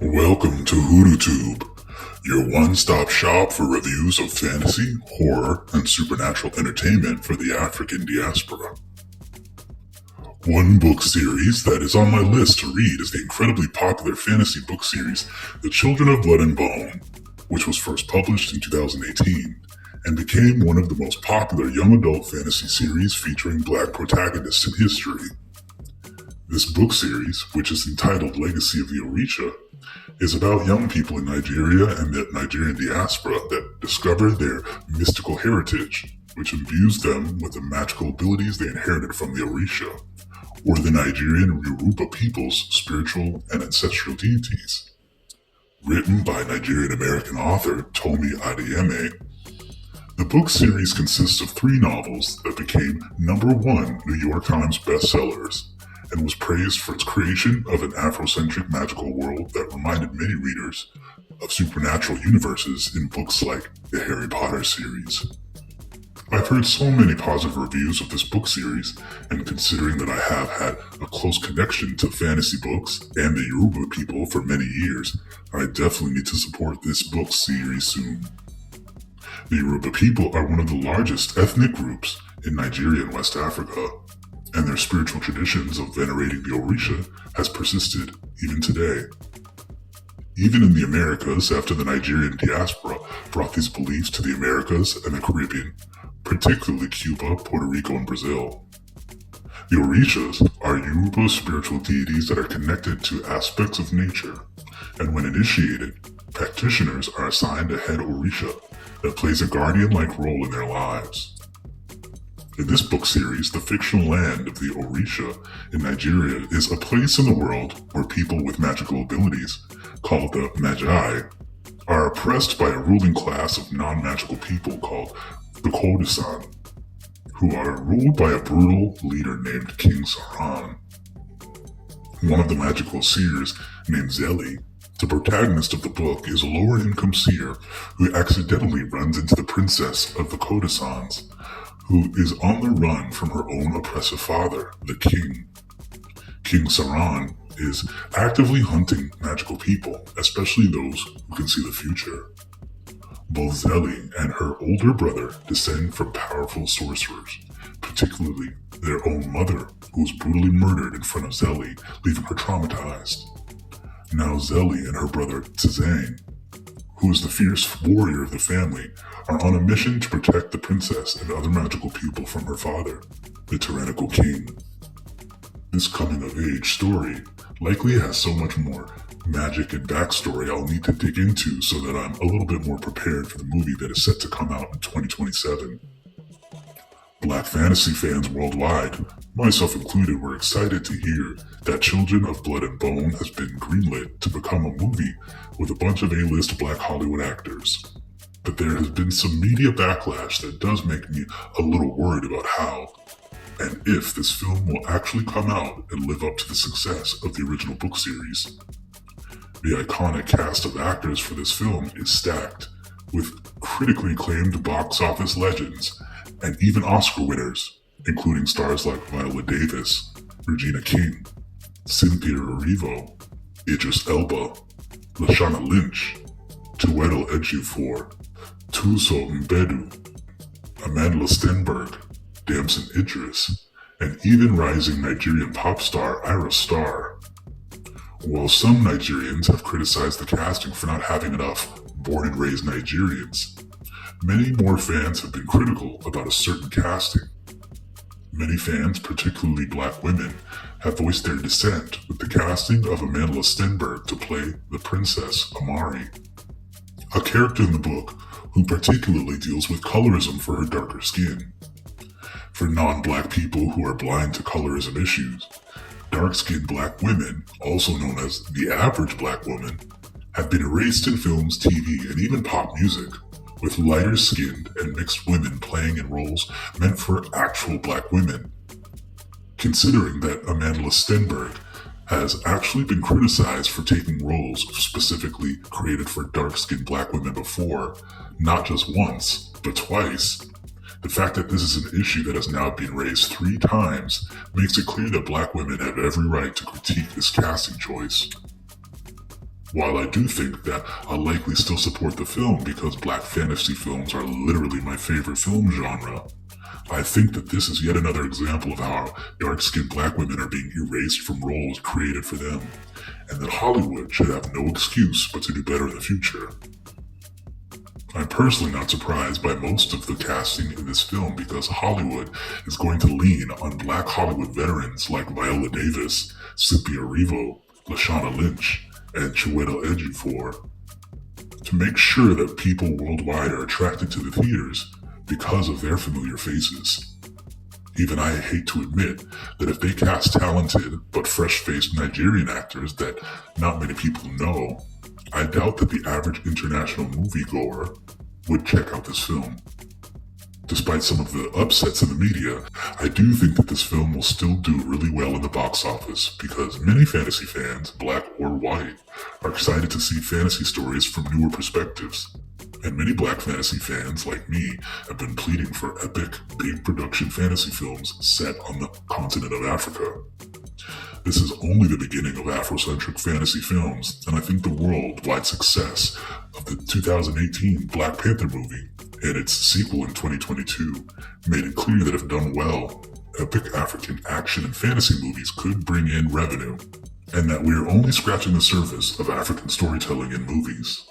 Welcome to HoodooTube, your one-stop shop for reviews of fantasy, horror, and supernatural entertainment for the African diaspora. One book series that is on my list to read is the incredibly popular fantasy book series The Children of Blood and Bone, which was first published in 2018 and became one of the most popular young adult fantasy series featuring black protagonists in history. This book series, which is entitled Legacy of the Orisha, is about young people in Nigeria and the Nigerian diaspora that discover their mystical heritage, which imbues them with the magical abilities they inherited from the Orisha, or the Nigerian Yoruba people's spiritual and ancestral deities. Written by Nigerian-American author Tomi Adeyemi, the book series consists of 3 novels that became #1 New York Times bestsellers, and was praised for its creation of an Afrocentric magical world that reminded many readers of supernatural universes in books like the Harry Potter series. I've heard so many positive reviews of this book series, and considering that I have had a close connection to fantasy books and the Yoruba people for many years, I definitely need to support this book series soon. The Yoruba people are one of the largest ethnic groups in Nigeria and West Africa, and their spiritual traditions of venerating the Orisha has persisted even today. Even in the Americas, after the Nigerian diaspora brought these beliefs to the Americas and the Caribbean, particularly Cuba, Puerto Rico, and Brazil. The Orishas are Yoruba spiritual deities that are connected to aspects of nature, and when initiated, practitioners are assigned a head Orisha that plays a guardian-like role in their lives. In this book series, the fictional land of the Orisha in Nigeria is a place in the world where people with magical abilities, called the Magi, are oppressed by a ruling class of non-magical people called the Kodasan, who are ruled by a brutal leader named King Saran. One of the magical seers, named Zeli, the protagonist of the book, is a lower-income seer who accidentally runs into the princess of the Kodasans, who is on the run from her own oppressive father, the king. King Saran is actively hunting magical people, especially those who can see the future. Both Zeli and her older brother descend from powerful sorcerers, particularly their own mother, who was brutally murdered in front of Zeli, leaving her traumatized. Now Zeli and her brother Tizane, who is the fierce warrior of the family, are on a mission to protect the princess and other magical people from her father, the tyrannical king. This coming-of-age story likely has so much more magic and backstory I'll need to dig into so that I'm a little bit more prepared for the movie that is set to come out in 2027. Black fantasy fans worldwide, myself included, were excited to hear that Children of Blood and Bone has been greenlit to become a movie with a bunch of A-list Black Hollywood actors. But there has been some media backlash that does make me a little worried about how and if this film will actually come out and live up to the success of the original book series. The iconic cast of actors for this film is stacked, with critically acclaimed box office legends and even Oscar winners, including stars like Viola Davis, Regina King, Cynthia Erivo, Idris Elba, Lashana Lynch, Chiwetel Ejiofor, Tuso Mbedu, Amandla Stenberg, Damson Idris, and even rising Nigerian pop star Ira Star. While some Nigerians have criticized the casting for not having enough born and raised Nigerians, many more fans have been critical about a certain casting. Many fans, particularly black women, have voiced their dissent with the casting of Amandla Stenberg to play the Princess Amari, a character in the book who particularly deals with colorism for her darker skin. For non-black people who are blind to colorism issues, dark-skinned black women, also known as the average black woman, have been erased in films, TV, and even pop music, with lighter-skinned and mixed women playing in roles meant for actual black women. Considering that Amandla Stenberg has actually been criticized for taking roles specifically created for dark-skinned black women before, not just once, but twice, the fact that this is an issue that has now been raised 3 times makes it clear that black women have every right to critique this casting choice. While I do think that I'll likely still support the film because black fantasy films are literally my favorite film genre, I think that this is yet another example of how dark-skinned black women are being erased from roles created for them, and that Hollywood should have no excuse but to do better in the future. I'm personally not surprised by most of the casting in this film because Hollywood is going to lean on black Hollywood veterans like Viola Davis, Cynthia Erivo, Lashana Lynch, and Chiwetel Ejiofor to make sure that people worldwide are attracted to the theaters because of their familiar faces. Even I hate to admit that if they cast talented but fresh-faced Nigerian actors that not many people know, I doubt that the average international moviegoer would check out this film. Despite some of the upsets in the media, I do think that this film will still do really well in the box office because many fantasy fans, black or white, are excited to see fantasy stories from newer perspectives. And many black fantasy fans, like me, have been pleading for epic, big production fantasy films set on the continent of Africa. This is only the beginning of Afrocentric fantasy films, and I think the worldwide success of the 2018 Black Panther movie and its sequel in 2022 made it clear that if done well, epic African action and fantasy movies could bring in revenue, and that we are only scratching the surface of African storytelling in movies.